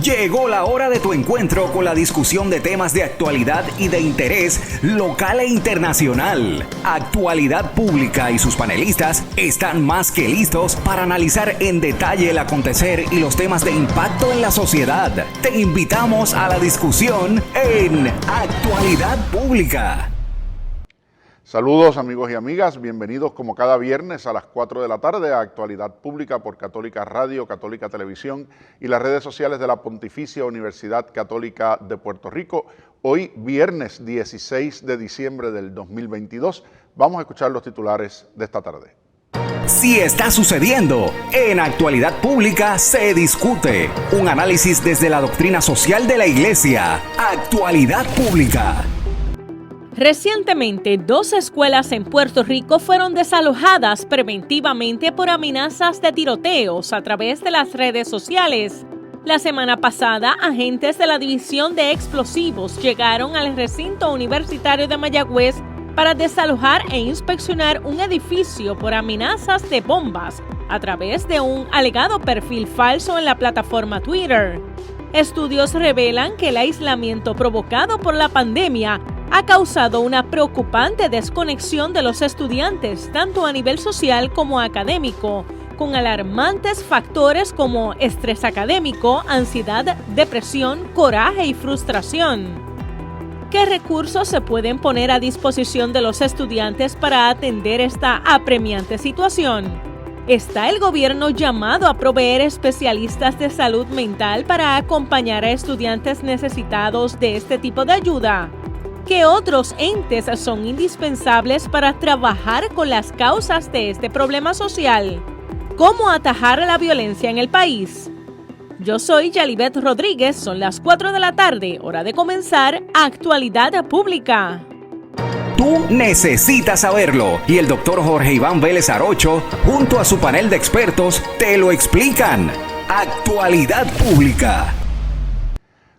Llegó la hora de tu encuentro con la discusión de temas de actualidad y de interés local e internacional. Actualidad Pública y sus panelistas están más que listos para analizar en detalle el acontecer y los temas de impacto en la sociedad. Te invitamos a la discusión en Actualidad Pública. Saludos amigos y amigas, bienvenidos como cada viernes a las 4 de la tarde a Actualidad Pública por Católica Radio, Católica Televisión y las redes sociales de la Pontificia Universidad Católica de Puerto Rico. Hoy viernes 16 de diciembre del 2022, vamos a escuchar los titulares de esta tarde. Si está sucediendo, en Actualidad Pública se discute. Un análisis desde la doctrina social de la Iglesia. Actualidad Pública. Recientemente, 2 escuelas en Puerto Rico fueron desalojadas preventivamente por amenazas de tiroteos a través de las redes sociales. La semana pasada, agentes de la División de Explosivos llegaron al recinto universitario de Mayagüez para desalojar e inspeccionar un edificio por amenazas de bombas a través de un alegado perfil falso en la plataforma Twitter. Estudios revelan que el aislamiento provocado por la pandemia ha causado una preocupante desconexión de los estudiantes, tanto a nivel social como académico, con alarmantes factores como estrés académico, ansiedad, depresión, coraje y frustración. ¿Qué recursos se pueden poner a disposición de los estudiantes para atender esta apremiante situación? ¿Está el gobierno llamado a proveer especialistas de salud mental para acompañar a estudiantes necesitados de este tipo de ayuda? ¿Qué otros entes son indispensables para trabajar con las causas de este problema social? ¿Cómo atajar la violencia en el país? Yo soy Yalibet Rodríguez, son las 4 de la tarde, hora de comenzar Actualidad Pública. Tú necesitas saberlo y el doctor Jorge Iván Vélez Arocho, junto a su panel de expertos, te lo explican. Actualidad Pública.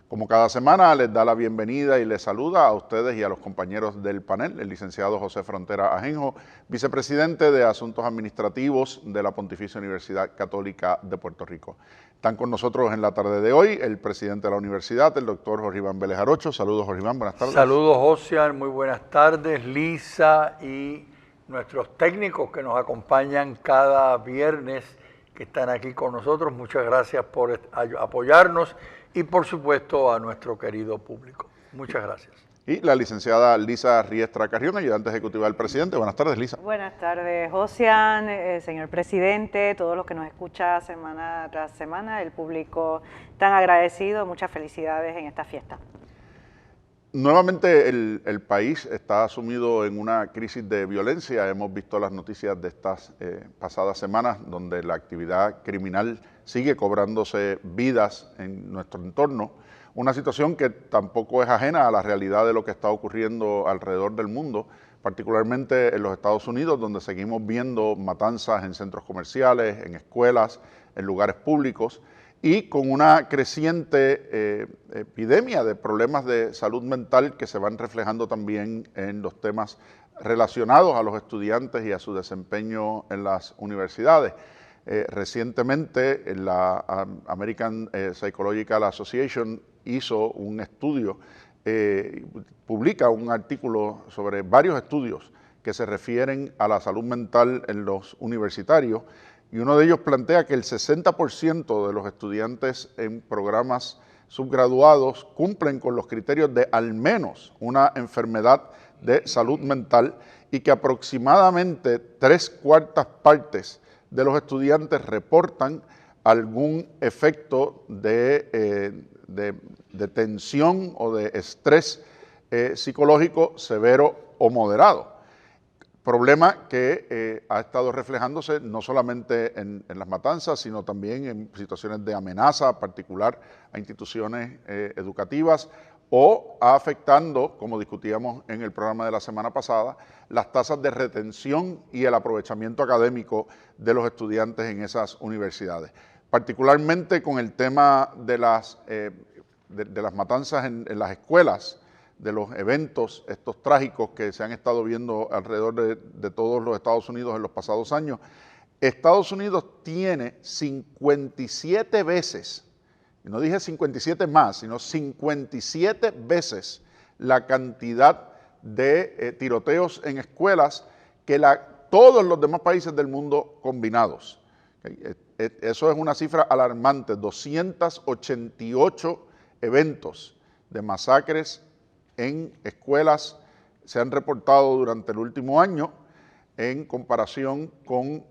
Como cada semana, les da la bienvenida y les saluda a ustedes y a los compañeros del panel, el licenciado José Frontera Ajenjo, vicepresidente de Asuntos Administrativos de la Pontificia Universidad Católica de Puerto Rico. Están con nosotros en la tarde de hoy el presidente de la universidad, el doctor Jorge Iván Vélez Arocho. Saludos, Jorge Iván, buenas tardes. Saludos, José, muy buenas tardes, Lisa y nuestros técnicos que nos acompañan cada viernes, que están aquí con nosotros. Muchas gracias por apoyarnos. Y por supuesto a nuestro querido público. Muchas gracias. Y la licenciada Lisa Riestra Carrión, ayudante ejecutiva del presidente. Buenas tardes, Lisa. Buenas tardes, Josian, señor presidente, todos los que nos escuchan semana tras semana, el público tan agradecido, muchas felicidades en esta fiesta. Nuevamente el país está sumido en una crisis de violencia. Hemos visto las noticias de estas pasadas semanas donde la actividad criminal sigue cobrándose vidas en nuestro entorno. Una situación que tampoco es ajena a la realidad de lo que está ocurriendo alrededor del mundo, particularmente en los Estados Unidos, donde seguimos viendo matanzas en centros comerciales, en escuelas, en lugares públicos, y con una creciente epidemia de problemas de salud mental que se van reflejando también en los temas relacionados a los estudiantes y a su desempeño en las universidades. Recientemente la American Psychological Association hizo un estudio, publica un artículo sobre varios estudios que se refieren a la salud mental en los universitarios, y uno de ellos plantea que el 60% de los estudiantes en programas subgraduados cumplen con los criterios de al menos una enfermedad de salud mental y que aproximadamente 3/4 partes de los estudiantes reportan algún efecto de tensión o de estrés psicológico severo o moderado. Problema que ha estado reflejándose no solamente en las matanzas, sino también en situaciones de amenaza particular a instituciones educativas o afectando, como discutíamos en el programa de la semana pasada, las tasas de retención y el aprovechamiento académico de los estudiantes en esas universidades. Particularmente con el tema de las matanzas en las escuelas, de los eventos estos trágicos que se han estado viendo alrededor de todos los Estados Unidos en los pasados años. Estados Unidos tiene 57 veces y no dije 57 más, sino 57 veces la cantidad de tiroteos en escuelas que todos los demás países del mundo combinados. Eso es una cifra alarmante, 288 eventos de masacres en escuelas se han reportado durante el último año en comparación con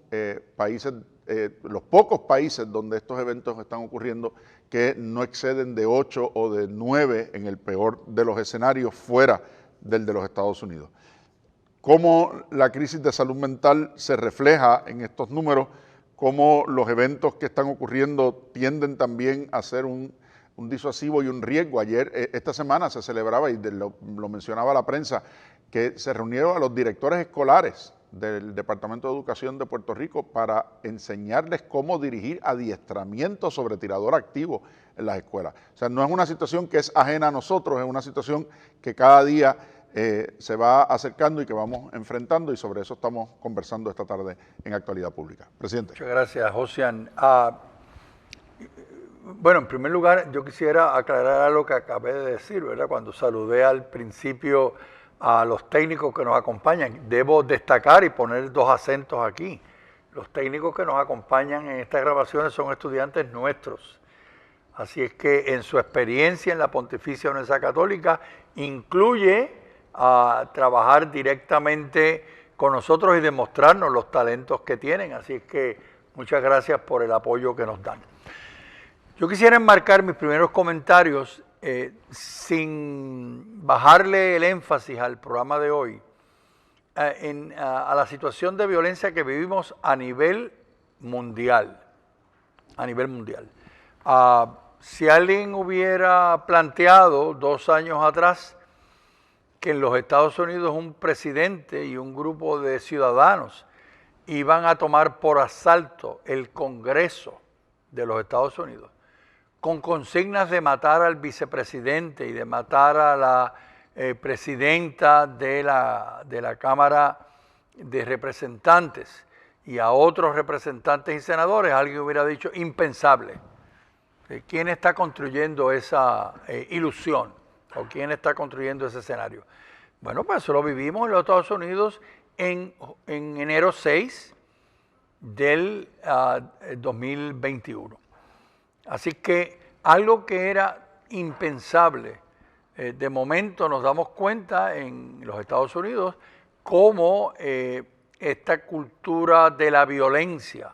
los pocos países donde estos eventos están ocurriendo, que no exceden de 8 o de 9 en el peor de los escenarios fuera del de los Estados Unidos. Cómo la crisis de salud mental se refleja en estos números, cómo los eventos que están ocurriendo tienden también a ser un disuasivo y un riesgo. Esta semana se celebraba, y lo mencionaba la prensa, que se reunieron a los directores escolares del Departamento de Educación de Puerto Rico para enseñarles cómo dirigir adiestramiento sobre tirador activo en las escuelas. O sea, no es una situación que es ajena a nosotros, es una situación que cada día se va acercando y que vamos enfrentando, y sobre eso estamos conversando esta tarde en Actualidad Pública. Presidente. Muchas gracias, Josian. Bueno, en primer lugar, yo quisiera aclarar algo que acabé de decir, ¿verdad? Cuando saludé al principio a los técnicos que nos acompañan, debo destacar y poner dos acentos aquí. Los técnicos que nos acompañan en estas grabaciones son estudiantes nuestros. Así es que en su experiencia en la Pontificia Universidad Católica incluye a trabajar directamente con nosotros y demostrarnos los talentos que tienen. Así es que muchas gracias por el apoyo que nos dan. Yo quisiera enmarcar mis primeros comentarios sin bajarle el énfasis al programa de hoy a la situación de violencia que vivimos a nivel mundial. Si alguien hubiera planteado 2 años atrás que en los Estados Unidos un presidente y un grupo de ciudadanos iban a tomar por asalto el Congreso de los Estados Unidos, con consignas de matar al vicepresidente y de matar a la presidenta de la Cámara de Representantes y a otros representantes y senadores, alguien hubiera dicho impensable. ¿Quién está construyendo esa ilusión? ¿O quién está construyendo ese escenario? Bueno, pues eso lo vivimos en los Estados Unidos en enero 6 del 2021. Así que algo que era impensable, de momento nos damos cuenta en los Estados Unidos cómo esta cultura de la violencia,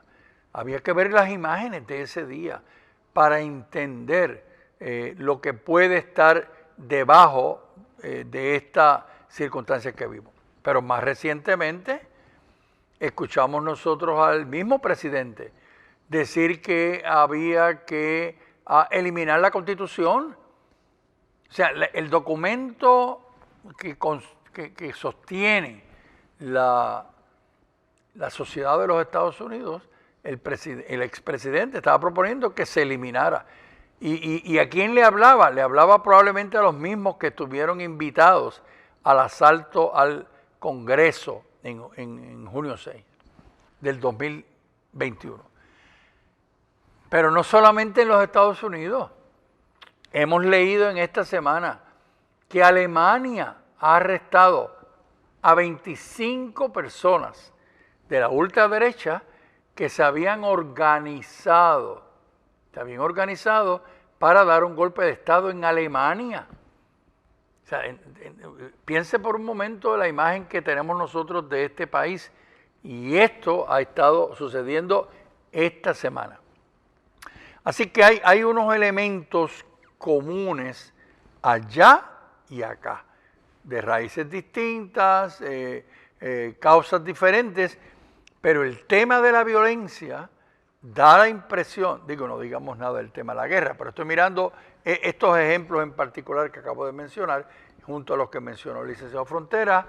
había que ver las imágenes de ese día para entender lo que puede estar debajo de esta circunstancia que vimos. Pero más recientemente escuchamos nosotros al mismo presidente decir que había que eliminar la Constitución. O sea, el documento que sostiene la sociedad de los Estados Unidos, el expresidente estaba proponiendo que se eliminara. ¿Y a quién le hablaba? Le hablaba probablemente a los mismos que estuvieron invitados al asalto al Congreso en junio 6 del 2021. Pero no solamente en los Estados Unidos. Hemos leído en esta semana que Alemania ha arrestado a 25 personas de la ultraderecha que se habían organizado para dar un golpe de Estado en Alemania. O sea, piense por un momento la imagen que tenemos nosotros de este país, y esto ha estado sucediendo esta semana. Así que hay unos elementos comunes allá y acá, de raíces distintas, causas diferentes, pero el tema de la violencia da la impresión, no digamos nada del tema de la guerra, pero estoy mirando estos ejemplos en particular que acabo de mencionar, junto a los que mencionó el licenciado Frontera,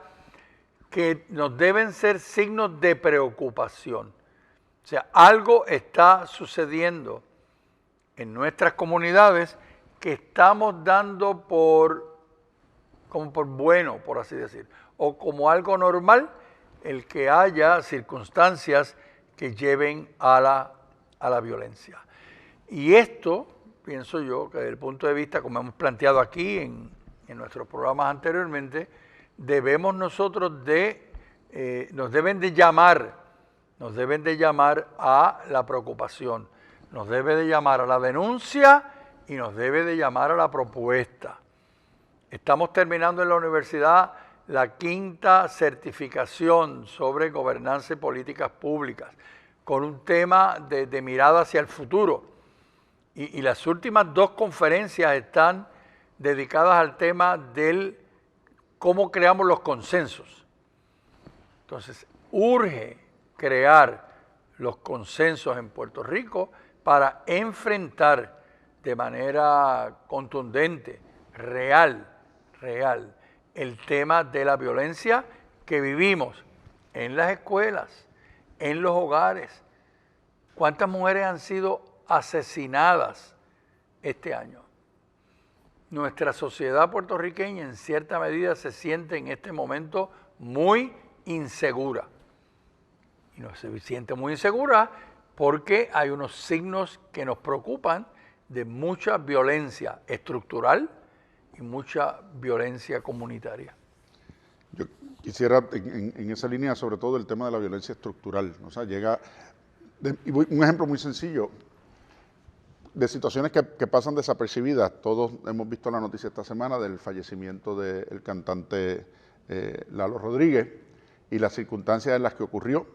que nos deben ser signos de preocupación. O sea, algo está sucediendo en nuestras comunidades que estamos dando como por bueno, por así decir, o como algo normal, el que haya circunstancias que lleven a la violencia. Y esto pienso yo, que desde el punto de vista, como hemos planteado aquí en nuestros programas anteriormente, debemos nosotros nos deben de llamar a la preocupación, nos debe de llamar a la denuncia y nos debe de llamar a la propuesta. Estamos terminando en la universidad la 5ª certificación sobre gobernanza y políticas públicas, con un tema de mirada hacia el futuro. Y las últimas 2 conferencias están dedicadas al tema del cómo creamos los consensos. Entonces, urge crear los consensos en Puerto Rico para enfrentar de manera contundente, real, el tema de la violencia que vivimos en las escuelas, en los hogares. ¿Cuántas mujeres han sido asesinadas este año? Nuestra sociedad puertorriqueña en cierta medida se siente en este momento muy insegura. Y no se siente muy insegura porque hay unos signos que nos preocupan de mucha violencia estructural y mucha violencia comunitaria. Yo quisiera, en esa línea, sobre todo el tema de la violencia estructural, o sea, un ejemplo muy sencillo, de situaciones que pasan desapercibidas. Todos hemos visto la noticia esta semana del fallecimiento del cantante Lalo Rodríguez y las circunstancias en las que ocurrió,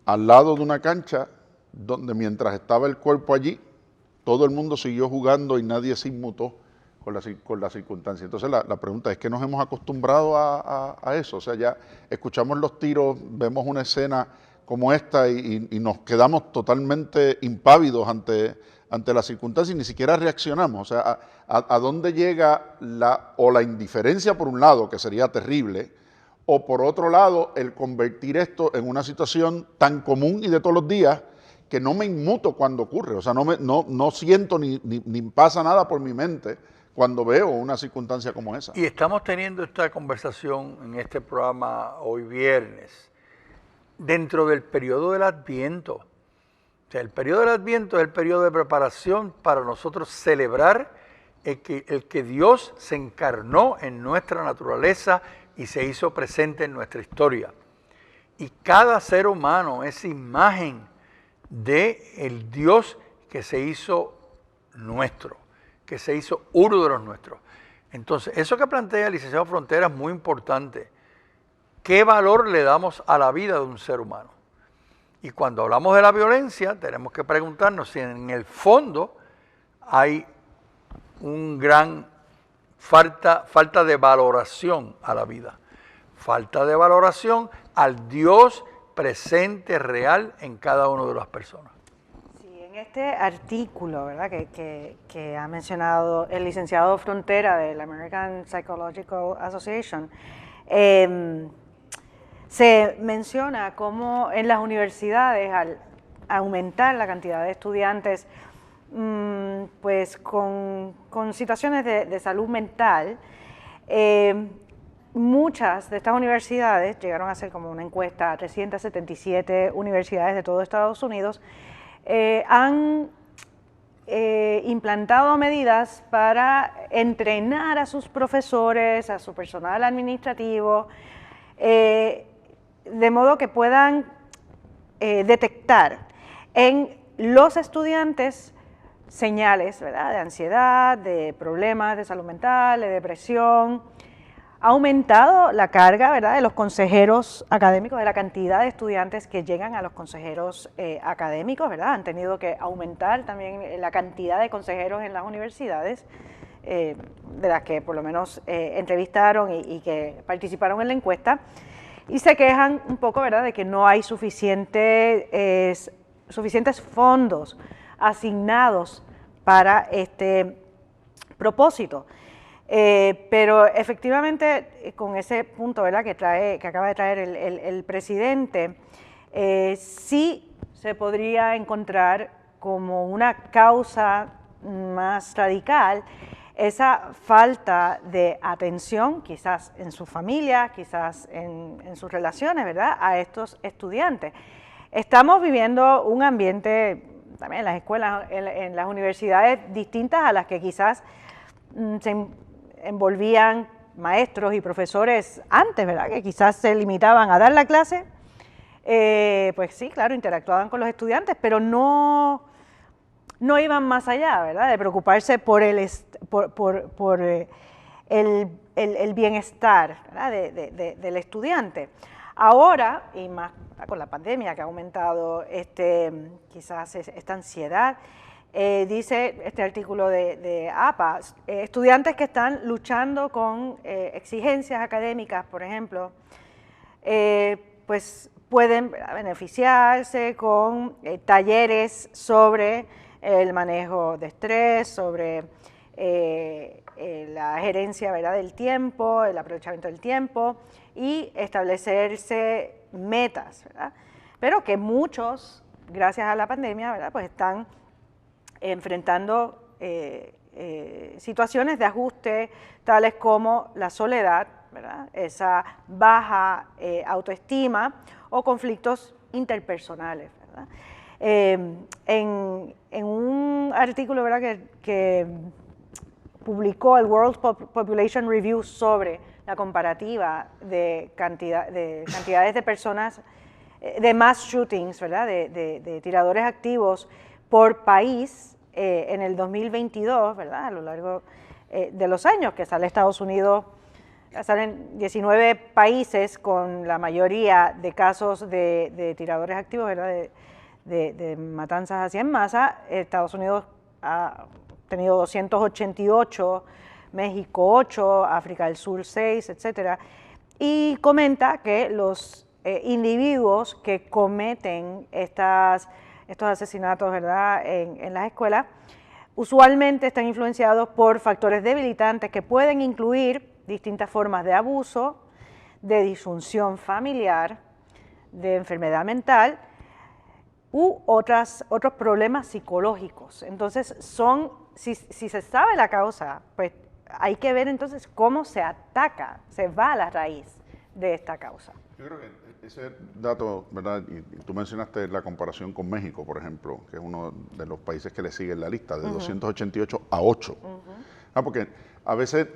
al lado de una cancha donde mientras estaba el cuerpo allí, todo el mundo siguió jugando y nadie se inmutó con la circunstancia. Entonces la pregunta es que nos hemos acostumbrado a eso, o sea, ya escuchamos los tiros, vemos una escena como esta y nos quedamos totalmente impávidos ante la circunstancia y ni siquiera reaccionamos. O sea, ¿a dónde llega la indiferencia por un lado, que sería terrible, o por otro lado el convertir esto en una situación tan común y de todos los días que no me inmuto cuando ocurre? O sea, no siento ni pasa nada por mi mente cuando veo una circunstancia como esa. Y estamos teniendo esta conversación en este programa hoy viernes, dentro del periodo del Adviento. O sea, el periodo del Adviento es el periodo de preparación para nosotros celebrar el que Dios se encarnó en nuestra naturaleza y se hizo presente en nuestra historia. Y cada ser humano es imagen del Dios que se hizo nuestro, que se hizo uno de los nuestros. Entonces, eso que plantea el licenciado Frontera es muy importante. ¿Qué valor le damos a la vida de un ser humano? Y cuando hablamos de la violencia, tenemos que preguntarnos si en el fondo hay un gran falta de valoración a la vida, falta de valoración al Dios presente, real en cada una de las personas. Sí, en este artículo, ¿verdad?, que ha mencionado el licenciado Frontera de la American Psychological Association, se menciona cómo en las universidades, al aumentar la cantidad de estudiantes pues con situaciones de salud mental, muchas de estas universidades llegaron a hacer como una encuesta a 377 universidades de todo Estados Unidos, han implantado medidas para entrenar a sus profesores, a su personal administrativo, de modo que puedan detectar en los estudiantes señales, ¿verdad?, de ansiedad, de problemas de salud mental, de depresión. Ha aumentado la carga, ¿verdad?, de los consejeros académicos, de la cantidad de estudiantes que llegan a los consejeros académicos, ¿verdad? Han tenido que aumentar también la cantidad de consejeros en las universidades, de las que por lo menos entrevistaron y que participaron en la encuesta, y se quejan un poco, ¿verdad?, de que no hay suficientes fondos asignados para este propósito. Pero efectivamente, con ese punto, ¿verdad?, que acaba de traer el presidente, sí se podría encontrar como una causa más radical esa falta de atención, quizás en su familia, quizás en sus relaciones, ¿verdad?, a estos estudiantes. Estamos viviendo un ambiente también en las escuelas, en las universidades distintas a las que quizás se envolvían maestros y profesores antes, ¿verdad? Que quizás se limitaban a dar la clase, pues sí, claro, interactuaban con los estudiantes, pero no iban más allá, ¿verdad? De preocuparse por el bienestar, ¿verdad? del estudiante. Ahora, y más con la pandemia que ha aumentado quizás esta ansiedad, dice este artículo de APA, estudiantes que están luchando con exigencias académicas, por ejemplo, pues pueden beneficiarse con talleres sobre el manejo de estrés, sobre la gerencia, ¿verdad?, del tiempo, el aprovechamiento del tiempo y establecerse metas, ¿verdad? Pero que muchos, gracias a la pandemia, ¿verdad?, pues están enfrentando situaciones de ajuste tales como la soledad, ¿verdad?, esa baja autoestima o conflictos interpersonales, ¿verdad? En un artículo, ¿verdad?, que publicó el World Population Review sobre la comparativa de cantidades de personas, de mass shootings, ¿verdad?, de tiradores activos por país en el 2022, ¿verdad?, a lo largo de los años que sale Estados Unidos, salen 19 países con la mayoría de casos de tiradores activos, ¿verdad?, de matanzas así en masa. Estados Unidos ha tenido 288, México 8, África del Sur 6, etcétera, y comenta que los individuos que cometen estos asesinatos, ¿verdad?, en las escuelas, usualmente están influenciados por factores debilitantes que pueden incluir distintas formas de abuso, de disfunción familiar, de enfermedad mental u otros problemas psicológicos. Entonces, si se sabe la causa, pues hay que ver entonces cómo se ataca, se va a la raíz de esta causa. Yo creo que ese dato, ¿verdad? Y tú mencionaste la comparación con México, por ejemplo, que es uno de los países que le sigue en la lista, de 288 a 8. Porque a veces,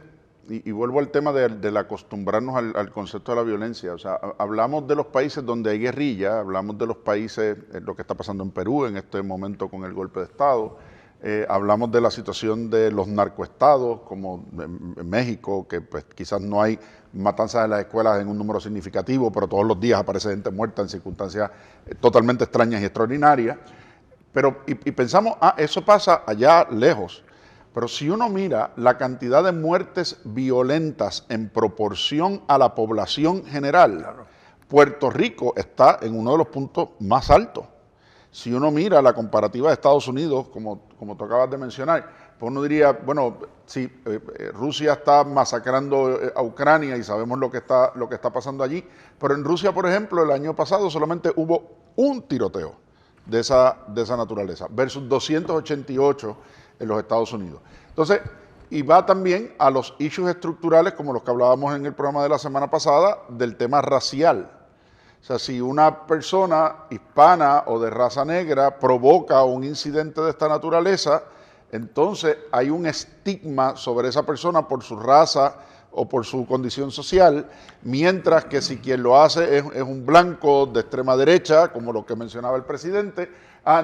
y vuelvo al tema del acostumbrarnos al concepto de la violencia, o sea, hablamos de los países donde hay guerrilla, hablamos de los países, lo que está pasando en Perú en este momento con el golpe de Estado, hablamos de la situación de los narcoestados, como en México, que pues quizás no hay matanzas en las escuelas en un número significativo, pero todos los días aparece gente muerta en circunstancias totalmente extrañas y extraordinarias. Y pensamos, eso pasa allá lejos. Pero si uno mira la cantidad de muertes violentas en proporción a la población general, claro, Puerto Rico está en uno de los puntos más altos. Si uno mira la comparativa de Estados Unidos, como tú acabas de mencionar, pues uno diría, bueno, sí, Rusia está masacrando a Ucrania y sabemos lo que está pasando allí, pero en Rusia, por ejemplo, el año pasado solamente hubo un tiroteo de esa naturaleza, versus 288 en los Estados Unidos. Entonces, y va también a los issues estructurales, como los que hablábamos en el programa de la semana pasada, del tema racial. O sea, si una persona hispana o de raza negra provoca un incidente de esta naturaleza, entonces hay un estigma sobre esa persona por su raza o por su condición social, mientras que si quien lo hace es un blanco de extrema derecha, como lo que mencionaba el presidente,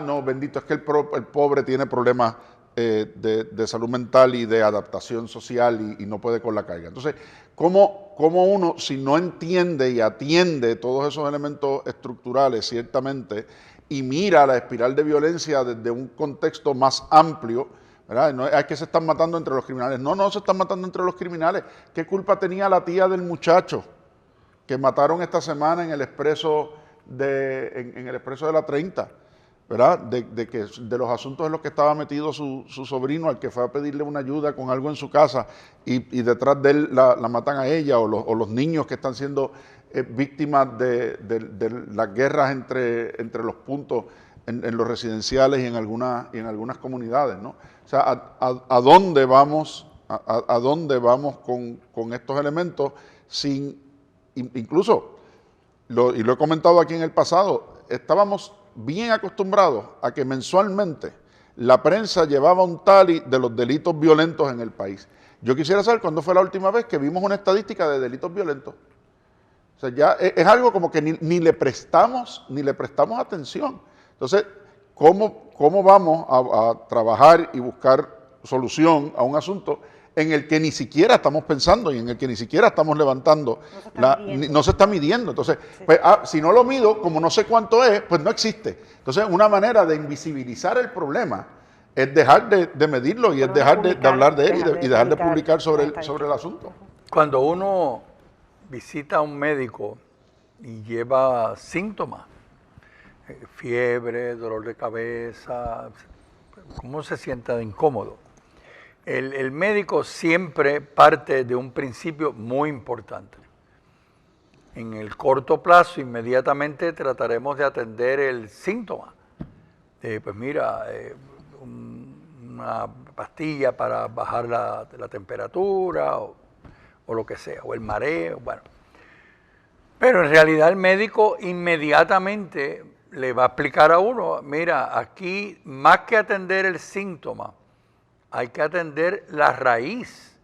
no, bendito, es que el pobre tiene problemas de salud mental y de adaptación social y no puede con la carga. Entonces, ¿cómo uno, si no entiende y atiende todos esos elementos estructurales, ciertamente, y mira la espiral de violencia desde un contexto más amplio, ¿verdad? No es que se están matando entre los criminales. No se están matando entre los criminales. ¿Qué culpa tenía la tía del muchacho que mataron esta semana en el expreso en el expreso de la 30? ¿Verdad? De los asuntos en los que estaba metido su sobrino, al que fue a pedirle una ayuda con algo en su casa y detrás de él la matan a ella, o los niños que están siendo víctimas de las guerras entre los puntos en los residenciales y en algunas comunidades, ¿no? O sea, ¿a dónde vamos con estos elementos incluso, y lo he comentado aquí en el pasado, estábamos bien acostumbrados a que mensualmente la prensa llevaba un tally de los delitos violentos en el país. Yo quisiera saber cuándo fue la última vez que vimos una estadística de delitos violentos. O sea, ya es algo como que ni le prestamos atención. Entonces, ¿cómo vamos a trabajar y buscar solución a un asunto en el que ni siquiera estamos pensando y en el que ni siquiera estamos levantando, no se está midiendo? Entonces, sí. Pues, si no lo mido, como no sé cuánto es, pues no existe. Entonces, una manera de invisibilizar el problema es dejar de medirlo y es dejar de hablar de él y dejar de publicar sobre el asunto. Cuando uno visita a un médico y lleva síntomas, fiebre, dolor de cabeza, ¿cómo se sienta de incómodo? El médico siempre parte de un principio muy importante. En el corto plazo, inmediatamente trataremos de atender el síntoma. Pues mira, una pastilla para bajar la temperatura o lo que sea, o el mareo, bueno. Pero en realidad el médico inmediatamente le va a explicar a uno, mira, aquí más que atender el síntoma, hay que atender la raíz.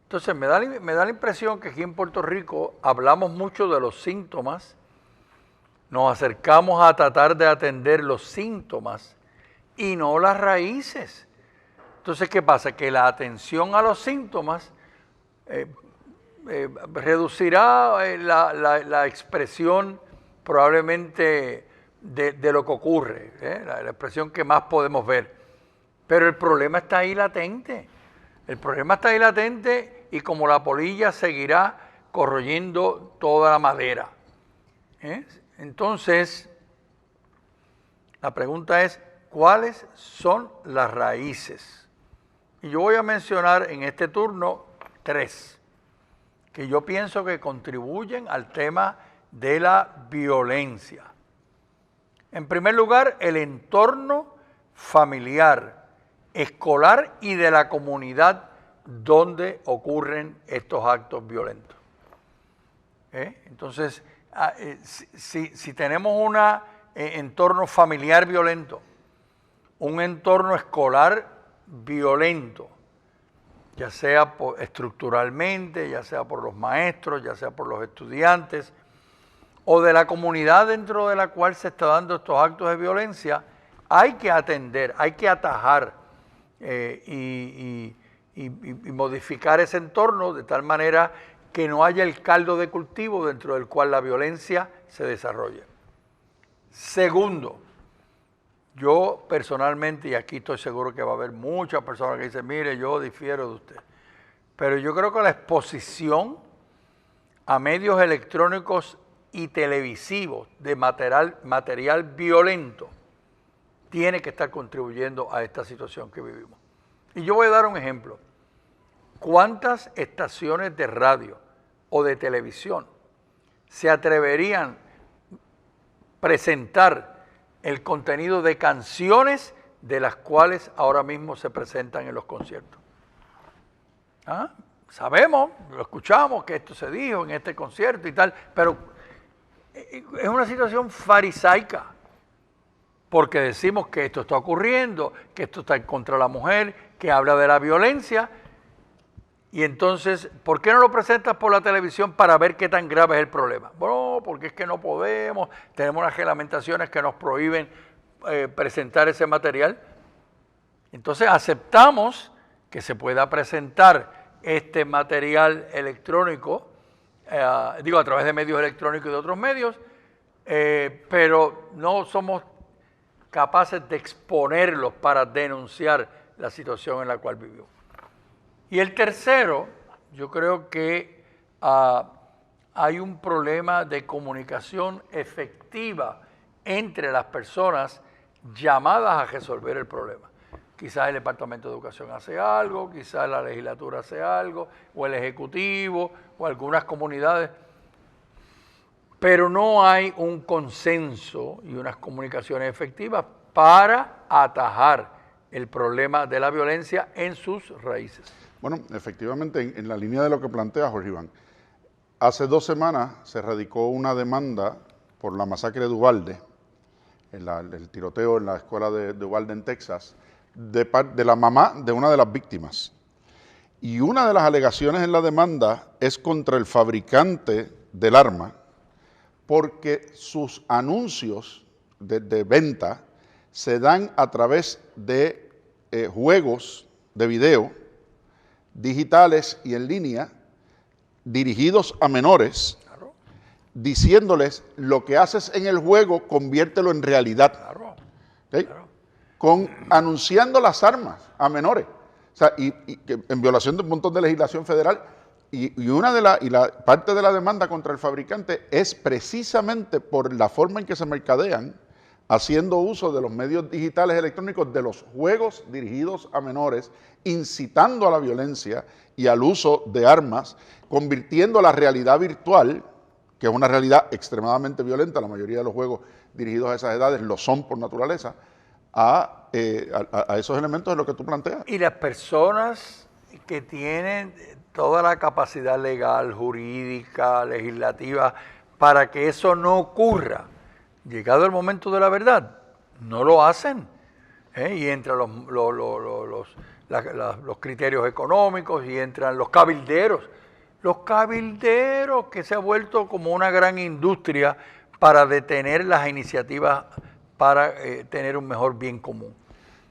Entonces me da la impresión que aquí en Puerto Rico hablamos mucho de los síntomas, nos acercamos a tratar de atender los síntomas y no las raíces. Entonces, ¿qué pasa? Que la atención a los síntomas reducirá la expresión probablemente de lo que ocurre, la expresión que más podemos ver. Pero el problema está ahí latente. El problema está ahí latente y como la polilla seguirá corroyendo toda la madera. Entonces, la pregunta es, ¿cuáles son las raíces? Y yo voy a mencionar en este turno 3, que yo pienso que contribuyen al tema de la violencia. En primer lugar, el entorno familiar, escolar y de la comunidad donde ocurren estos actos violentos. Entonces, si tenemos un entorno familiar violento, un entorno escolar violento, ya sea estructuralmente, ya sea por los maestros, ya sea por los estudiantes, o de la comunidad dentro de la cual se están dando estos actos de violencia, hay que atender, hay que atajar y modificar ese entorno de tal manera que no haya el caldo de cultivo dentro del cual la violencia se desarrolla. Segundo, yo personalmente, y aquí estoy seguro que va a haber muchas personas que dicen, mire, yo difiero de usted, pero yo creo que la exposición a medios electrónicos y televisivos de material violento tiene que estar contribuyendo a esta situación que vivimos. Y yo voy a dar un ejemplo. ¿Cuántas estaciones de radio o de televisión se atreverían a presentar el contenido de canciones de las cuales ahora mismo se presentan en los conciertos? Sabemos, lo escuchamos, que esto se dijo en este concierto y tal, pero es una situación farisaica. Porque decimos que esto está ocurriendo, que esto está en contra de la mujer, que habla de la violencia. Y entonces, ¿por qué no lo presentas por la televisión para ver qué tan grave es el problema? Bueno, porque es que no podemos, tenemos unas reglamentaciones que nos prohíben presentar ese material. Entonces aceptamos que se pueda presentar este material electrónico, a través de medios electrónicos y de otros medios, pero no somos capaces de exponerlos para denunciar la situación en la cual vivimos. Y el tercero, yo creo que hay un problema de comunicación efectiva entre las personas llamadas a resolver el problema. Quizás el Departamento de Educación hace algo, quizás la legislatura hace algo, o el Ejecutivo, o algunas comunidades, pero no hay un consenso y unas comunicaciones efectivas para atajar el problema de la violencia en sus raíces. Bueno, efectivamente, en la línea de lo que plantea Jorge Iván, hace 2 semanas se radicó una demanda por la masacre de Uvalde, el tiroteo en la escuela de Uvalde, en Texas, de la mamá de una de las víctimas. Y una de las alegaciones en la demanda es contra el fabricante del arma, porque sus anuncios de venta se dan a través de juegos de video digitales y en línea dirigidos a menores, diciéndoles lo que haces en el juego, conviértelo en realidad. ¿Okay? Anunciando las armas a menores. O sea, y en violación de un montón de legislación federal. Y la parte de la demanda contra el fabricante es precisamente por la forma en que se mercadean, haciendo uso de los medios digitales electrónicos, de los juegos dirigidos a menores, incitando a la violencia y al uso de armas, convirtiendo la realidad virtual, que es una realidad extremadamente violenta, la mayoría de los juegos dirigidos a esas edades lo son por naturaleza, a esos elementos de lo que tú planteas. Y las personas que tienen toda la capacidad legal, jurídica, legislativa, para que eso no ocurra, llegado el momento de la verdad, no lo hacen. Y entran los criterios económicos y entran los cabilderos. Los cabilderos, que se ha vuelto como una gran industria para detener las iniciativas para tener un mejor bien común.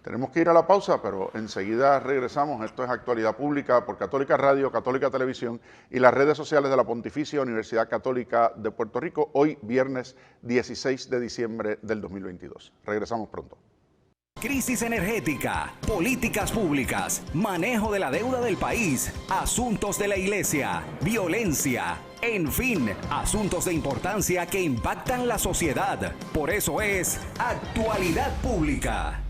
Tenemos que ir a la pausa, pero enseguida regresamos. Esto es Actualidad Pública por Católica Radio, Católica Televisión y las redes sociales de la Pontificia Universidad Católica de Puerto Rico, hoy viernes 16 de diciembre del 2022. Regresamos pronto. Crisis energética, políticas públicas, manejo de la deuda del país, asuntos de la iglesia, violencia, en fin, asuntos de importancia que impactan la sociedad. Por eso es Actualidad Pública.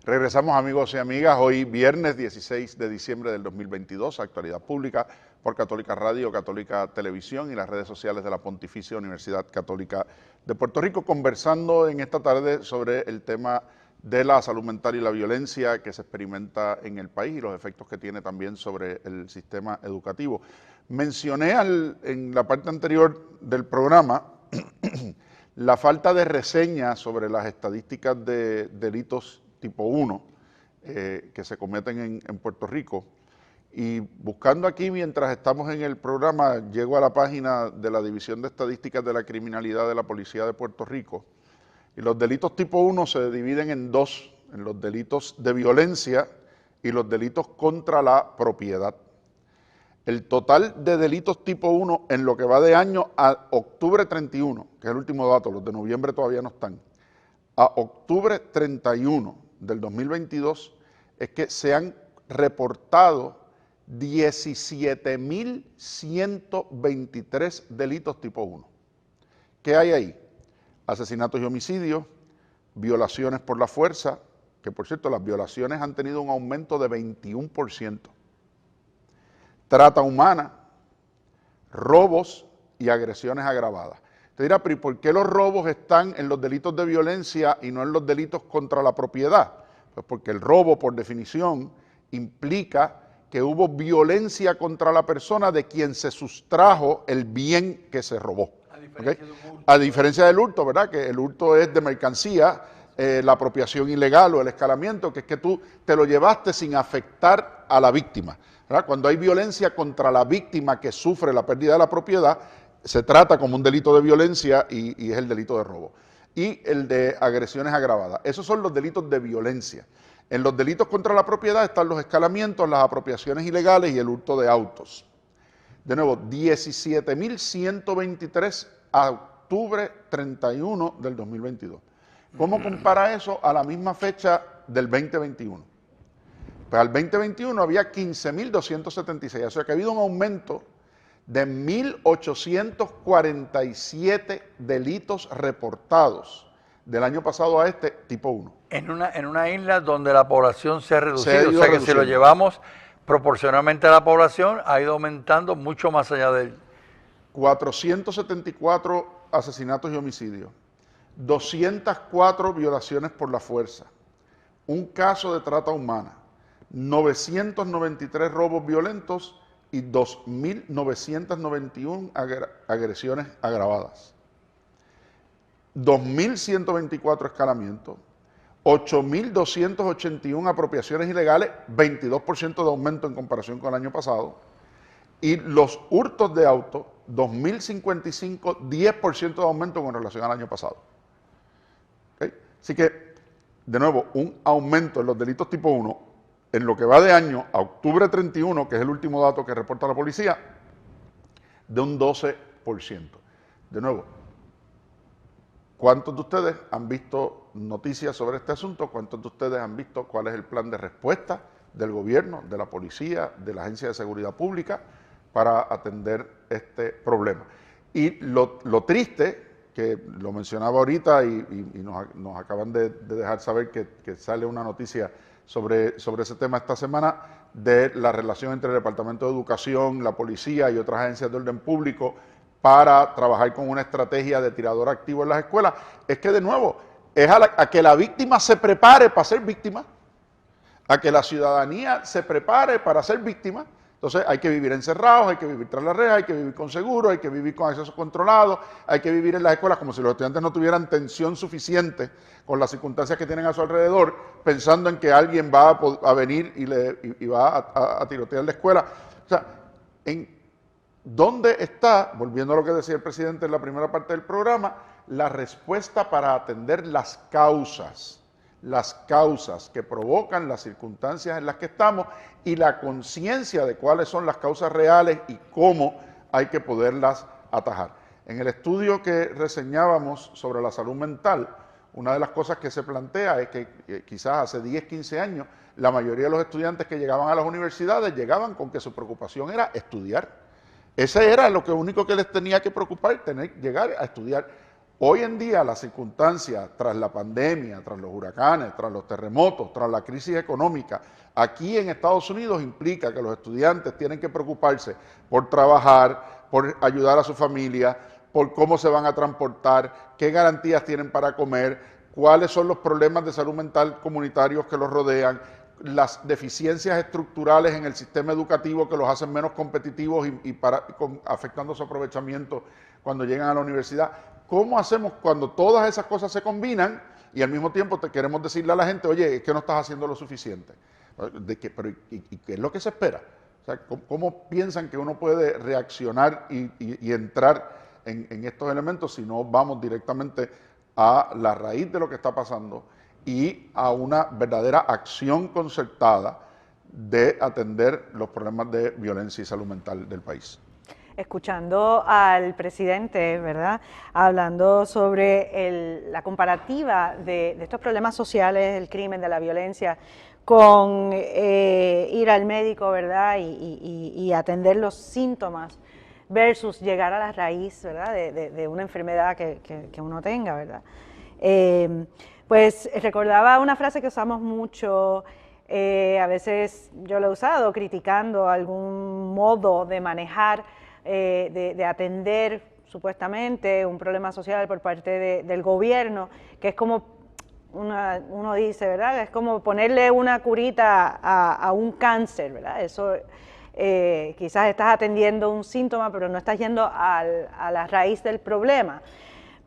Regresamos, amigos y amigas, hoy viernes 16 de diciembre del 2022, Actualidad Pública por Católica Radio, Católica Televisión y las redes sociales de la Pontificia Universidad Católica de Puerto Rico, conversando en esta tarde sobre el tema de la salud mental y la violencia que se experimenta en el país y los efectos que tiene también sobre el sistema educativo. Mencioné en la parte anterior del programa la falta de reseña sobre las estadísticas de delitos tipo 1 que se cometen en Puerto Rico, y buscando aquí mientras estamos en el programa llego a la página de la División de Estadísticas de la Criminalidad de la Policía de Puerto Rico, y los delitos tipo 1 se dividen en dos, en los delitos de violencia y los delitos contra la propiedad. El total de delitos tipo 1 en lo que va de año a octubre 31, que es el último dato, los de noviembre todavía no están, a octubre 31 del 2022, es que se han reportado 17.123 delitos tipo 1. ¿Qué hay ahí? Asesinatos y homicidios, violaciones por la fuerza, que por cierto las violaciones han tenido un aumento de 21%, trata humana, robos y agresiones agravadas. Te dirá, pero ¿y por qué los robos están en los delitos de violencia y no en los delitos contra la propiedad? Pues porque el robo, por definición, implica que hubo violencia contra la persona de quien se sustrajo el bien que se robó. A diferencia del hurto, ¿verdad? Que el hurto es de mercancía, la apropiación ilegal o el escalamiento, que es que tú te lo llevaste sin afectar a la víctima, ¿verdad? Cuando hay violencia contra la víctima que sufre la pérdida de la propiedad, se trata como un delito de violencia y es el delito de robo. Y el de agresiones agravadas. Esos son los delitos de violencia. En los delitos contra la propiedad están los escalamientos, las apropiaciones ilegales y el hurto de autos. De nuevo, 17.123 a octubre 31 del 2022. ¿Cómo compara eso a la misma fecha del 2021? Pues al 2021 había 15.276, o sea que ha habido un aumento de 1.847 delitos reportados del año pasado a este tipo 1. En una isla donde la población se ha reducido, o sea que si lo llevamos proporcionalmente a la población, ha ido aumentando mucho más allá de él. 474 asesinatos y homicidios, 204 violaciones por la fuerza, un caso de trata humana, 993 robos violentos y 2.991 agresiones agravadas. 2.124 escalamientos, 8.281 apropiaciones ilegales, 22% de aumento en comparación con el año pasado, y los hurtos de autos, 2.055, 10% de aumento con relación al año pasado. ¿Okay? Así que, de nuevo, un aumento en los delitos tipo 1, en lo que va de año a octubre 31, que es el último dato que reporta la policía, de un 12%. De nuevo, ¿cuántos de ustedes han visto noticias sobre este asunto? ¿Cuántos de ustedes han visto cuál es el plan de respuesta del gobierno, de la policía, de la Agencia de Seguridad Pública para atender este problema? Y lo triste, que lo mencionaba ahorita y nos acaban de dejar saber que sale una noticia sobre ese tema esta semana, de la relación entre el Departamento de Educación, la policía y otras agencias de orden público para trabajar con una estrategia de tirador activo en las escuelas, es que de nuevo, es a que la víctima se prepare para ser víctima, a que la ciudadanía se prepare para ser víctima. Entonces hay que vivir encerrados, hay que vivir tras la reja, hay que vivir con seguro, hay que vivir con acceso controlado, hay que vivir en las escuelas como si los estudiantes no tuvieran tensión suficiente con las circunstancias que tienen a su alrededor, pensando en que alguien va a venir y va a tirotear la escuela. O sea, ¿dónde está, volviendo a lo que decía el presidente en la primera parte del programa, la respuesta para atender las causas que provocan las circunstancias en las que estamos y la conciencia de cuáles son las causas reales y cómo hay que poderlas atajar? En el estudio que reseñábamos sobre la salud mental, una de las cosas que se plantea es que quizás hace 10, 15 años, la mayoría de los estudiantes que llegaban a las universidades llegaban con que su preocupación era estudiar. Ese era lo único que les tenía que preocupar, llegar a estudiar. Hoy en día las circunstancias, tras la pandemia, tras los huracanes, tras los terremotos, tras la crisis económica, aquí en Estados Unidos implica que los estudiantes tienen que preocuparse por trabajar, por ayudar a su familia, por cómo se van a transportar, qué garantías tienen para comer, cuáles son los problemas de salud mental comunitarios que los rodean, las deficiencias estructurales en el sistema educativo que los hacen menos competitivos afectando su aprovechamiento cuando llegan a la universidad. ¿Cómo hacemos cuando todas esas cosas se combinan y al mismo tiempo te queremos decirle a la gente, oye, es que no estás haciendo lo suficiente? ¿Y qué es lo que se espera? O sea, ¿cómo piensan que uno puede reaccionar y entrar en estos elementos si no vamos directamente a la raíz de lo que está pasando y a una verdadera acción concertada de atender los problemas de violencia y salud mental del país? Escuchando al presidente, ¿verdad?, hablando sobre la comparativa de estos problemas sociales, el crimen, de la violencia, con ir al médico, ¿verdad?, y atender los síntomas versus llegar a la raíz, ¿verdad?, de una enfermedad que uno tenga, ¿verdad? Pues recordaba una frase que usamos mucho, a veces yo lo he usado criticando algún modo de manejar, de atender supuestamente un problema social por parte del gobierno, que es como, uno dice, ¿verdad?, es como ponerle una curita a un cáncer, ¿verdad? Eso quizás estás atendiendo un síntoma, pero no estás yendo a la raíz del problema.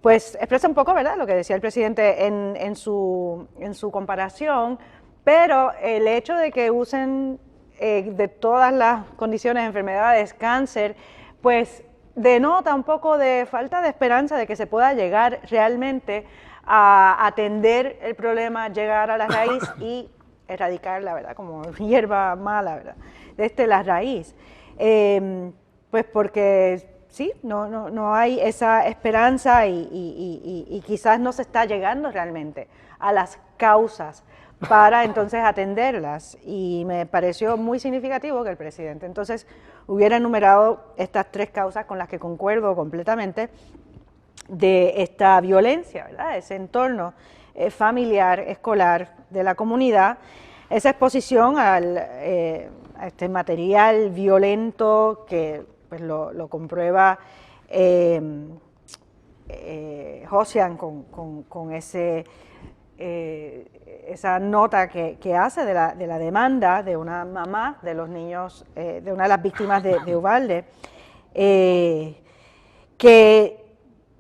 Pues expresa un poco, ¿verdad?, lo que decía el presidente en su comparación, pero el hecho de que usen de todas las condiciones, enfermedades, cáncer, pues denota un poco de falta de esperanza de que se pueda llegar realmente a atender el problema, llegar a la raíz y erradicarla, ¿verdad?, como hierba mala, ¿verdad?, desde la raíz. Pues porque sí, no hay esa esperanza y quizás no se está llegando realmente a las causas para entonces atenderlas, y me pareció muy significativo que el presidente entonces hubiera enumerado estas tres causas con las que concuerdo completamente de esta violencia, ¿verdad?, ese entorno familiar, escolar, de la comunidad, esa exposición a este material violento que pues lo comprueba Josian con esa nota que hace de la demanda de una mamá de los niños, de una de las víctimas de Uvalde, que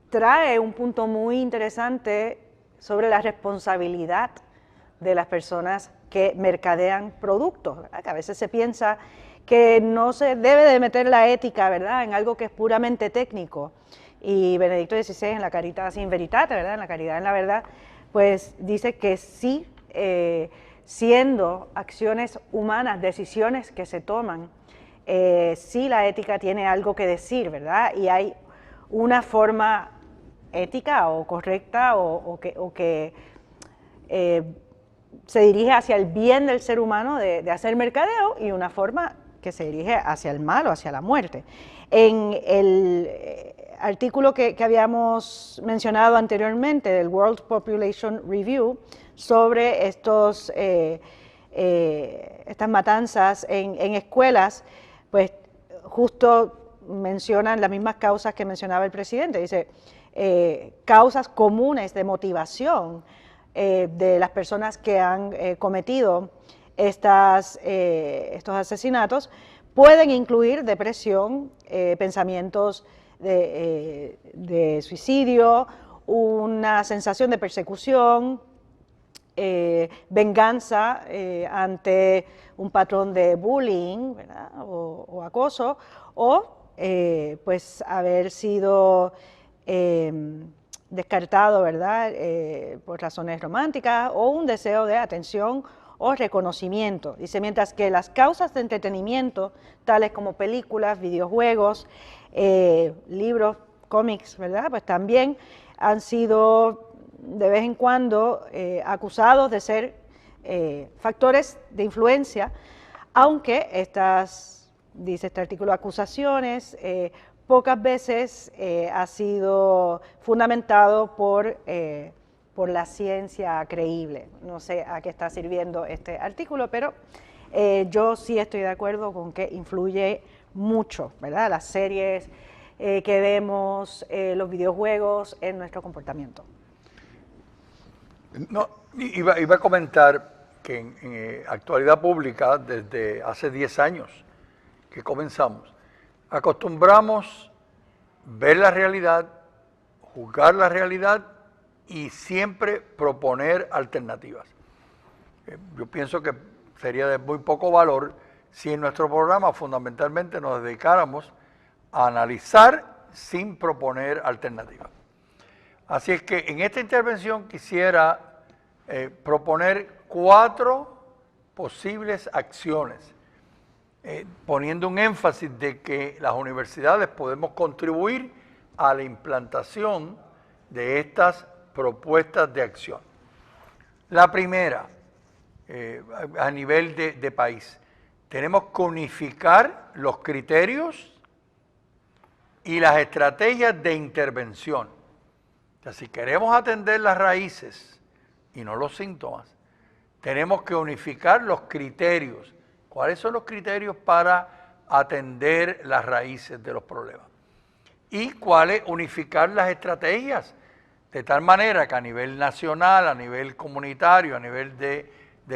trae un punto muy interesante sobre la responsabilidad de las personas que mercadean productos, ¿verdad? Que a veces se piensa que no se debe de meter la ética, ¿verdad?, en algo que es puramente técnico. Y Benedicto XVI en la Caritas in Veritate, ¿verdad?, en la caridad en la verdad, pues dice que sí, siendo acciones humanas, decisiones que se toman, sí la ética tiene algo que decir, ¿verdad? Y hay una forma ética o correcta o que se dirige hacia el bien del ser humano de hacer mercadeo, y una forma que se dirige hacia el mal o hacia la muerte. En el artículo que habíamos mencionado anteriormente del World Population Review sobre estas matanzas en escuelas, pues justo mencionan las mismas causas que mencionaba el presidente. Dice, causas comunes de motivación de las personas que han cometido estos asesinatos pueden incluir depresión, pensamientos de suicidio, una sensación de persecución, venganza ante un patrón de bullying, ¿verdad?, o acoso, o pues haber sido descartado, ¿verdad?, por razones románticas, o un deseo de atención o reconocimiento. Dice, mientras que las causas de entretenimiento, tales como películas, videojuegos, libros, cómics, ¿verdad?, pues también han sido de vez en cuando acusados de ser factores de influencia, aunque estas, dice este artículo, acusaciones pocas veces ha sido fundamentado por la ciencia creíble. No sé a qué está sirviendo este artículo, pero yo sí estoy de acuerdo con que influye mucho, ¿verdad?, las series que vemos, los videojuegos en nuestro comportamiento. No, iba a comentar que en actualidad pública, desde hace 10 años que comenzamos, acostumbramos ver la realidad, juzgar la realidad y siempre proponer alternativas. Yo pienso que sería de muy poco valor si en nuestro programa fundamentalmente nos dedicáramos a analizar sin proponer alternativas. Así es que en esta intervención quisiera proponer 4 posibles acciones, poniendo un énfasis de que las universidades podemos contribuir a la implantación de estas propuestas de acción. La primera, a nivel de país, tenemos que unificar los criterios y las estrategias de intervención. O sea, si queremos atender las raíces y no los síntomas, tenemos que unificar los criterios. ¿Cuáles son los criterios para atender las raíces de los problemas? Y cuáles unificar las estrategias, de tal manera que a nivel nacional, a nivel comunitario, a nivel de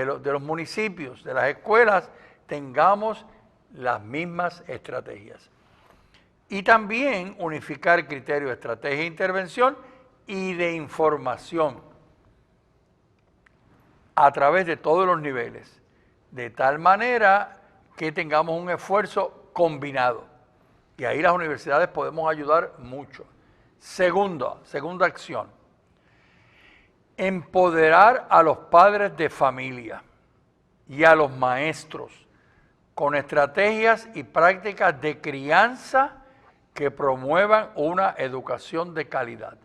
los municipios, de las escuelas, tengamos las mismas estrategias. Y también unificar criterios de estrategia de intervención y de información a través de todos los niveles, de tal manera que tengamos un esfuerzo combinado. Y ahí las universidades podemos ayudar mucho. Segunda acción, empoderar a los padres de familia y a los maestros con estrategias y prácticas de crianza que promuevan una educación de calidad.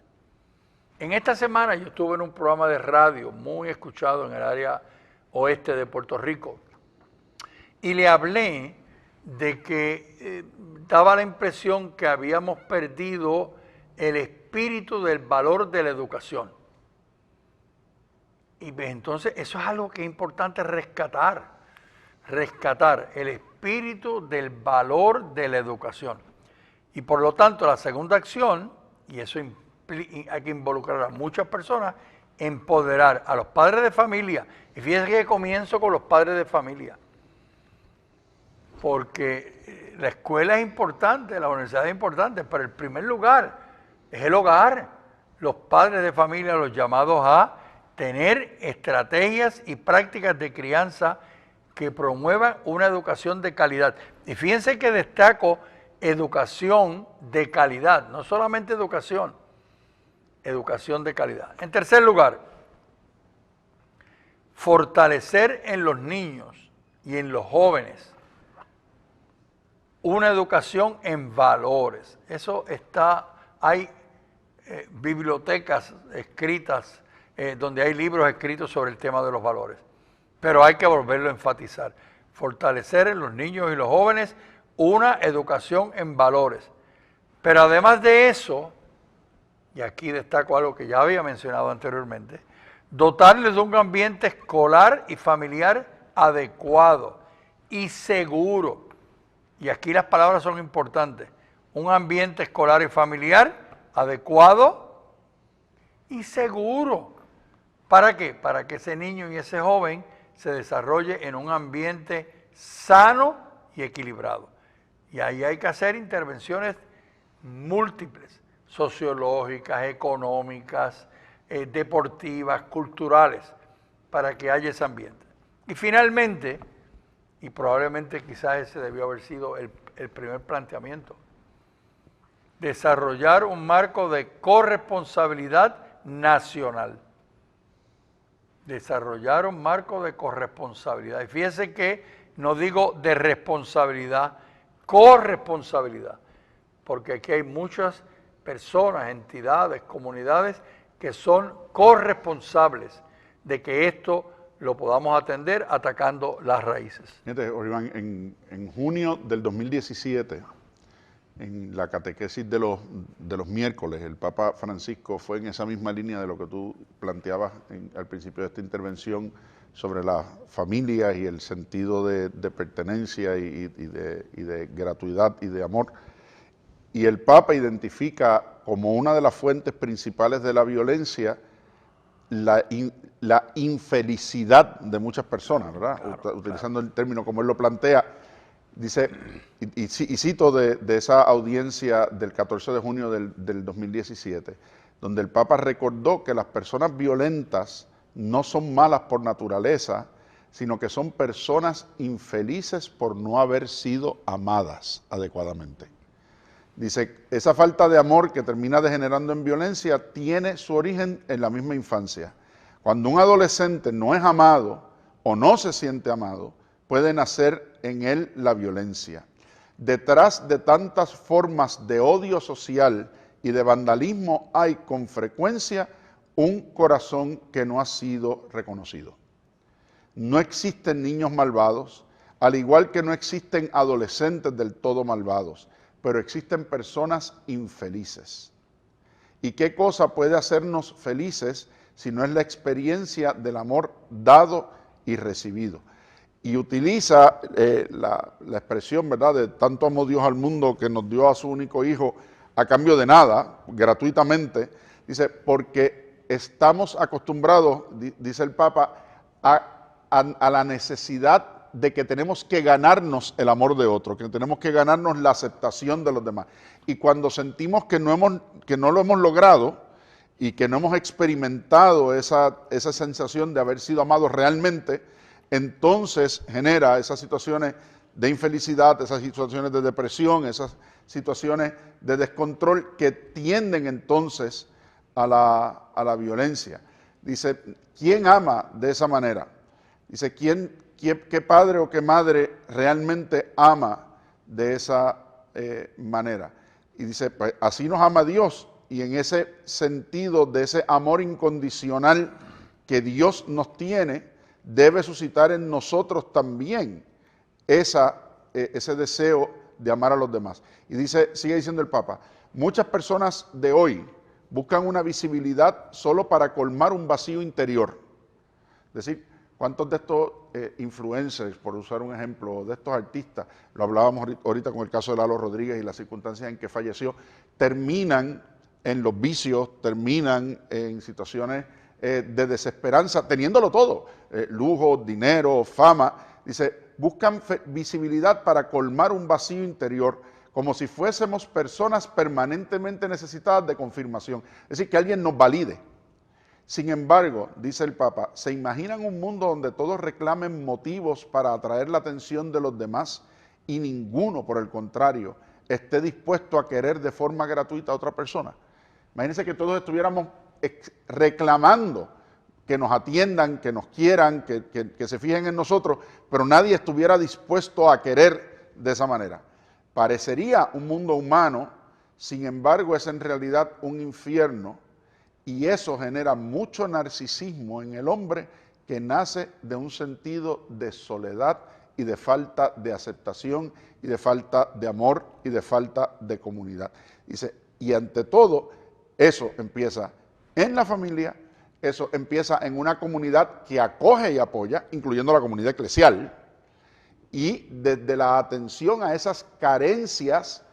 En esta semana yo estuve en un programa de radio muy escuchado en el área oeste de Puerto Rico y le hablé de que daba la impresión que habíamos perdido el espíritu del valor de la educación. Y entonces eso es algo que es importante rescatar el espíritu del valor de la educación. Y por lo tanto la segunda acción, y eso hay que involucrar a muchas personas, empoderar a los padres de familia. Y fíjense que comienzo con los padres de familia, porque la escuela es importante, la universidad es importante, pero en primer lugar es el hogar. Los padres de familia, los llamados a tener estrategias y prácticas de crianza que promuevan una educación de calidad. Y fíjense que destaco educación de calidad, no solamente educación de calidad. En tercer lugar, fortalecer en los niños y en los jóvenes una educación en valores. Eso está, hay bibliotecas escritas, donde hay libros escritos sobre el tema de los valores, pero hay que volverlo a enfatizar. Fortalecer en los niños y los jóvenes una educación en valores. Pero además de eso, y aquí destaco algo que ya había mencionado anteriormente, dotarles de un ambiente escolar y familiar adecuado y seguro. Y aquí las palabras son importantes. Un ambiente escolar y familiar adecuado y seguro. ¿Para qué? Para que ese niño y ese joven se desarrolle en un ambiente sano y equilibrado. Y ahí hay que hacer intervenciones múltiples, sociológicas, económicas, deportivas, culturales, para que haya ese ambiente. Y finalmente, y probablemente quizás ese debió haber sido el primer planteamiento, desarrollar un marco de corresponsabilidad nacional. Desarrollar un marco de corresponsabilidad. Y fíjense que no digo de responsabilidad, corresponsabilidad, porque aquí hay muchas personas, entidades, comunidades que son corresponsables de que esto lo podamos atender atacando las raíces. Fíjate, Oliván, en junio del 2017, en la catequesis de los miércoles, el Papa Francisco fue en esa misma línea de lo que tú planteabas al principio de esta intervención sobre la familia y el sentido de pertenencia y de gratuidad y de amor. Y el Papa identifica como una de las fuentes principales de la violencia la infelicidad de muchas personas, ¿verdad? Claro, utilizando el término como él lo plantea. Dice, y cito de esa audiencia del 14 de junio del 2017, donde el Papa recordó que las personas violentas no son malas por naturaleza, sino que son personas infelices por no haber sido amadas adecuadamente. Dice, esa falta de amor que termina degenerando en violencia tiene su origen en la misma infancia. Cuando un adolescente no es amado o no se siente amado, puede nacer en él la violencia. Detrás de tantas formas de odio social y de vandalismo hay con frecuencia un corazón que no ha sido reconocido. No existen niños malvados, al igual que no existen adolescentes del todo malvados, pero existen personas infelices. ¿Y qué cosa puede hacernos felices si no es la experiencia del amor dado y recibido? Y utiliza la expresión, ¿verdad?, de tanto amó Dios al mundo que nos dio a su único hijo a cambio de nada, gratuitamente. Dice, porque estamos acostumbrados, dice el Papa, a la necesidad de que tenemos que ganarnos el amor de otro, que tenemos que ganarnos la aceptación de los demás. Y cuando sentimos que no lo hemos logrado y que no hemos experimentado esa sensación de haber sido amados realmente, entonces genera esas situaciones de infelicidad, esas situaciones de depresión, esas situaciones de descontrol que tienden entonces a la violencia. Dice, ¿quién ama de esa manera? Dice, ¿qué padre o qué madre realmente ama de esa manera? Y dice, pues así nos ama Dios, y en ese sentido de ese amor incondicional que Dios nos tiene, debe suscitar en nosotros también ese deseo de amar a los demás. Y dice, sigue diciendo el Papa, muchas personas de hoy buscan una visibilidad solo para colmar un vacío interior. Es decir, ¿cuántos de estos influencers, por usar un ejemplo, de estos artistas, lo hablábamos ahorita con el caso de Lalo Rodríguez y las circunstancias en que falleció, terminan en los vicios, terminan en situaciones de desesperanza, teniéndolo todo, lujo, dinero, fama? Dice, buscan visibilidad para colmar un vacío interior, como si fuésemos personas permanentemente necesitadas de confirmación, es decir, que alguien nos valide. Sin embargo, dice el Papa, ¿se imaginan un mundo donde todos reclamen motivos para atraer la atención de los demás y ninguno, por el contrario, esté dispuesto a querer de forma gratuita a otra persona? Imagínense que todos estuviéramos reclamando que nos atiendan, que nos quieran, que se fijen en nosotros, pero nadie estuviera dispuesto a querer de esa manera. Parecería un mundo humano, sin embargo es en realidad un infierno, y eso genera mucho narcisismo en el hombre que nace de un sentido de soledad y de falta de aceptación y de falta de amor y de falta de comunidad. Dice, y ante todo, eso empieza en la familia, eso empieza en una comunidad que acoge y apoya, incluyendo la comunidad eclesial, y desde la atención a esas carencias,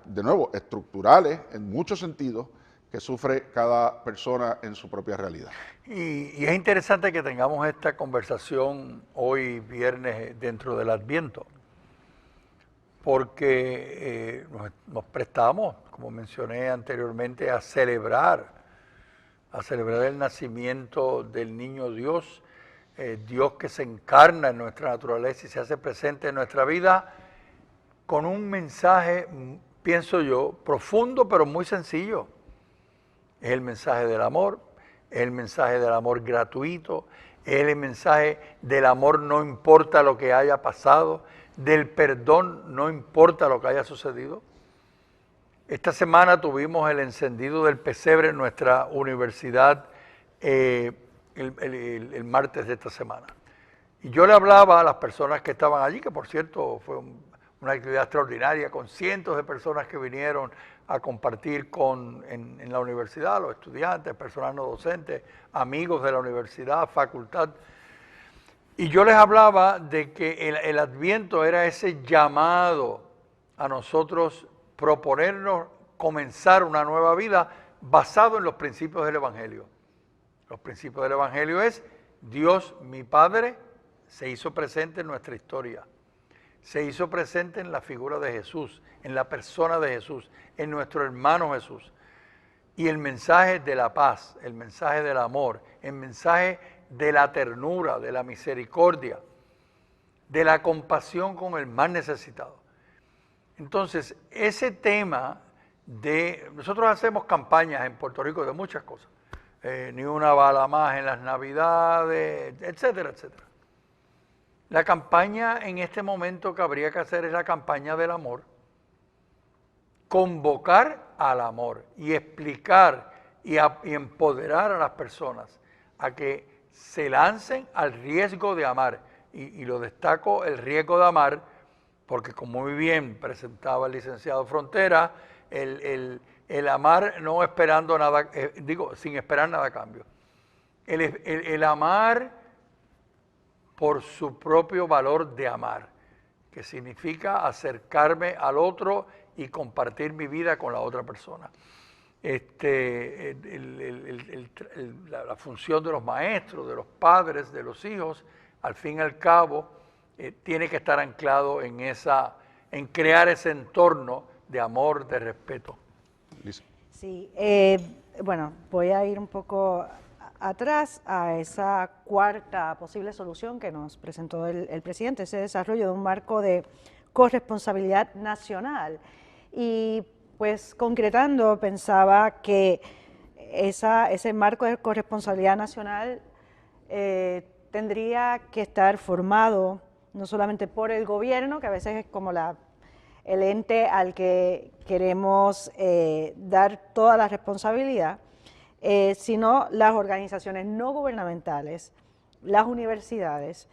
de nuevo, estructurales en muchos sentidos, que sufre cada persona en su propia realidad. Y es interesante que tengamos esta conversación hoy viernes dentro del Adviento, porque nos prestamos, como mencioné anteriormente, a celebrar el nacimiento del niño Dios, Dios que se encarna en nuestra naturaleza y se hace presente en nuestra vida, con un mensaje, pienso yo, profundo pero muy sencillo. Es el mensaje del amor, es el mensaje del amor gratuito, es el mensaje del amor no importa lo que haya pasado, del perdón no importa lo que haya sucedido. Esta semana tuvimos el encendido del pesebre en nuestra universidad el martes de esta semana. Y yo le hablaba a las personas que estaban allí, que por cierto fue una actividad extraordinaria, con cientos de personas que vinieron a compartir en la universidad, los estudiantes, personal no docente, amigos de la universidad, facultad. Y yo les hablaba de que el Adviento era ese llamado a nosotros proponernos comenzar una nueva vida basado en los principios del Evangelio. Los principios del Evangelio es Dios, mi Padre, se hizo presente en nuestra historia. Se hizo presente en la figura de Jesús, en la persona de Jesús, en nuestro hermano Jesús. Y el mensaje de la paz, el mensaje del amor, el mensaje de la ternura, de la misericordia, de la compasión con el más necesitado. Entonces, ese tema nosotros hacemos campañas en Puerto Rico de muchas cosas. Ni una bala más en las Navidades, etcétera, etcétera. La campaña en este momento que habría que hacer es la campaña del amor. Convocar al amor y explicar y empoderar a las personas a que se lancen al riesgo de amar. Y lo destaco, el riesgo de amar, porque como muy bien presentaba el licenciado Frontera, el amar no esperando nada, sin esperar nada a cambio. El amar por su propio valor de amar, que significa acercarme al otro y compartir mi vida con la otra persona. La función de los maestros, de los padres, de los hijos, al fin y al cabo, tiene que estar anclado en crear ese entorno de amor, de respeto. Sí, bueno, voy a ir un poco atrás a esa cuarta posible solución que nos presentó el presidente, ese desarrollo de un marco de corresponsabilidad nacional. Y pues concretando, pensaba que ese marco de corresponsabilidad nacional tendría que estar formado no solamente por el gobierno, que a veces es como el ente al que queremos dar toda la responsabilidad, sino las organizaciones no gubernamentales, las universidades,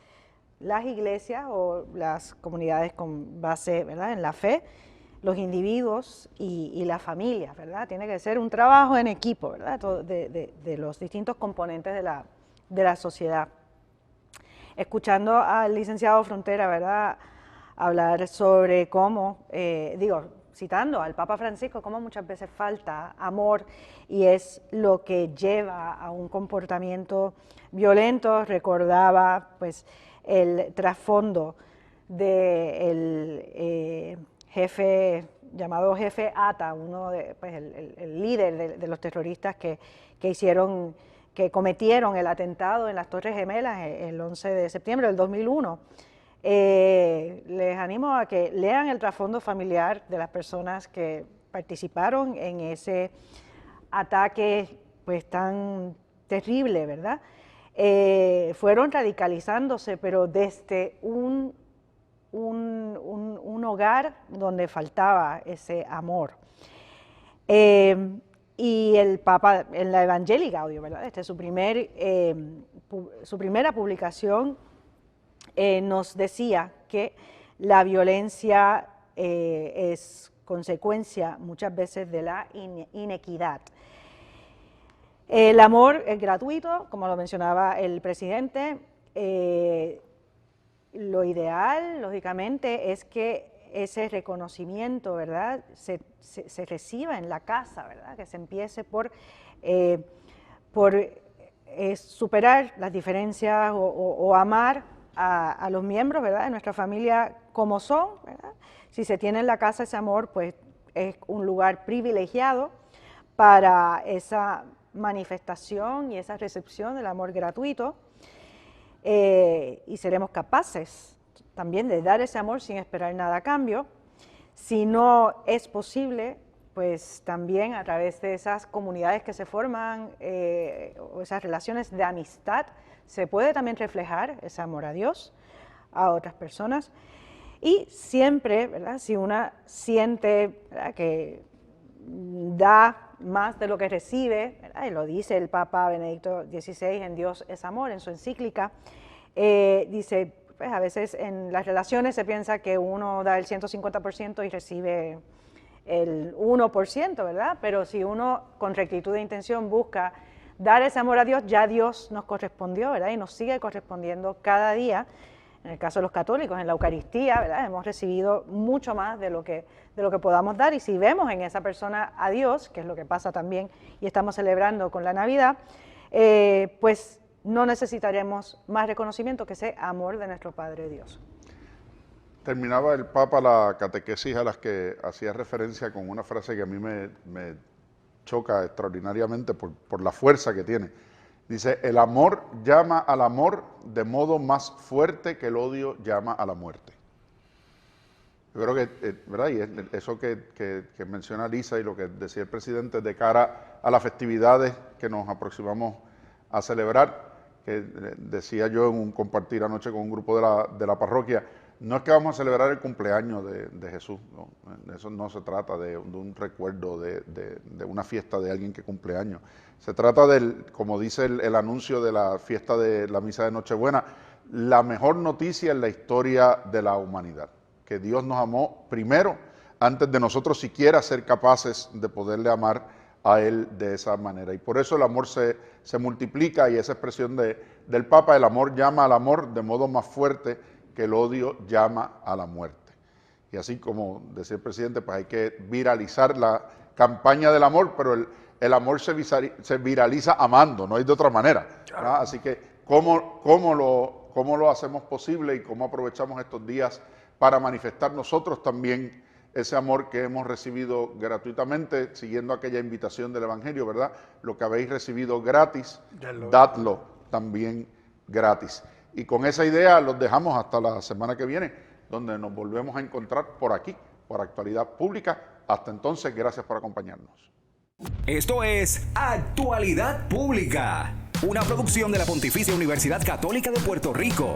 las iglesias o las comunidades con base, ¿verdad?, en la fe, los individuos y las familias, ¿verdad? Tiene que ser un trabajo en equipo, ¿verdad?, de los distintos componentes de la sociedad. Escuchando al licenciado Frontera, ¿verdad?, hablar sobre cómo, citando al Papa Francisco, cómo muchas veces falta amor y es lo que lleva a un comportamiento violento. Recordaba pues el trasfondo del jefe llamado jefe Atta, uno de, pues, el líder de los terroristas que cometieron el atentado en las Torres Gemelas el 11 de septiembre del 2001. Les animo a que lean el trasfondo familiar de las personas que participaron en ese ataque pues tan terrible, ¿verdad? Fueron radicalizándose, pero desde un hogar donde faltaba ese amor. Y el Papa, en la Evangelii Gaudium, ¿verdad? Su primera publicación nos decía que la violencia es consecuencia muchas veces de la inequidad. El amor es gratuito, como lo mencionaba el presidente. Lo ideal, lógicamente, es que ese reconocimiento, ¿verdad?, se reciba en la casa, ¿verdad?, que se empiece por superar las diferencias o amar a los miembros, ¿verdad?, de nuestra familia como son, ¿verdad? Si se tiene en la casa ese amor, pues es un lugar privilegiado para esa manifestación y esa recepción del amor gratuito, y seremos capaces también de dar ese amor sin esperar nada a cambio. Si no es posible, pues también a través de esas comunidades que se forman o esas relaciones de amistad, se puede también reflejar ese amor a Dios, a otras personas. Y siempre, ¿verdad?, si una siente, ¿verdad?, que da más de lo que recibe, ¿verdad?, y lo dice el Papa Benedicto XVI en Dios es amor, en su encíclica, dice, pues a veces en las relaciones se piensa que uno da el 150% y recibe el 1%, ¿verdad? Pero si uno con rectitud de intención busca dar ese amor a Dios, ya Dios nos correspondió, ¿verdad? Y nos sigue correspondiendo cada día. En el caso de los católicos, en la Eucaristía, ¿verdad?, hemos recibido mucho más de lo que podamos dar, y si vemos en esa persona a Dios, que es lo que pasa también y estamos celebrando con la Navidad, pues no necesitaremos más reconocimiento que ese amor de nuestro Padre Dios. Terminaba el Papa la catequesis a las que hacía referencia con una frase que a mí me choca extraordinariamente por la fuerza que tiene. Dice, el amor llama al amor de modo más fuerte que el odio llama a la muerte. Yo creo que, ¿verdad? Y eso que menciona Lisa y lo que decía el presidente de cara a las festividades que nos aproximamos a celebrar, que decía yo en un compartir anoche con un grupo de la parroquia, no es que vamos a celebrar el cumpleaños de Jesús, ¿no? Eso no se trata de un recuerdo, de una fiesta de alguien que cumple años. Se trata como dice el anuncio de la fiesta de la misa de Nochebuena, la mejor noticia en la historia de la humanidad, que Dios nos amó primero, antes de nosotros siquiera ser capaces de poderle amar a Él de esa manera. Y por eso el amor se multiplica, y esa expresión del Papa, el amor llama al amor de modo más fuerte que el odio llama a la muerte. Y así como decía el presidente, pues hay que viralizar la campaña del amor, pero el amor se viraliza amando, no hay de otra manera, ¿verdad? Así que ¿cómo lo hacemos posible y cómo aprovechamos estos días para manifestar nosotros también ese amor que hemos recibido gratuitamente, siguiendo aquella invitación del Evangelio, ¿verdad? Lo que habéis recibido gratis, dadlo también gratis. Y con esa idea los dejamos hasta la semana que viene, donde nos volvemos a encontrar por aquí, por Actualidad Pública. Hasta entonces, gracias por acompañarnos. Esto es Actualidad Pública, una producción de la Pontificia Universidad Católica de Puerto Rico.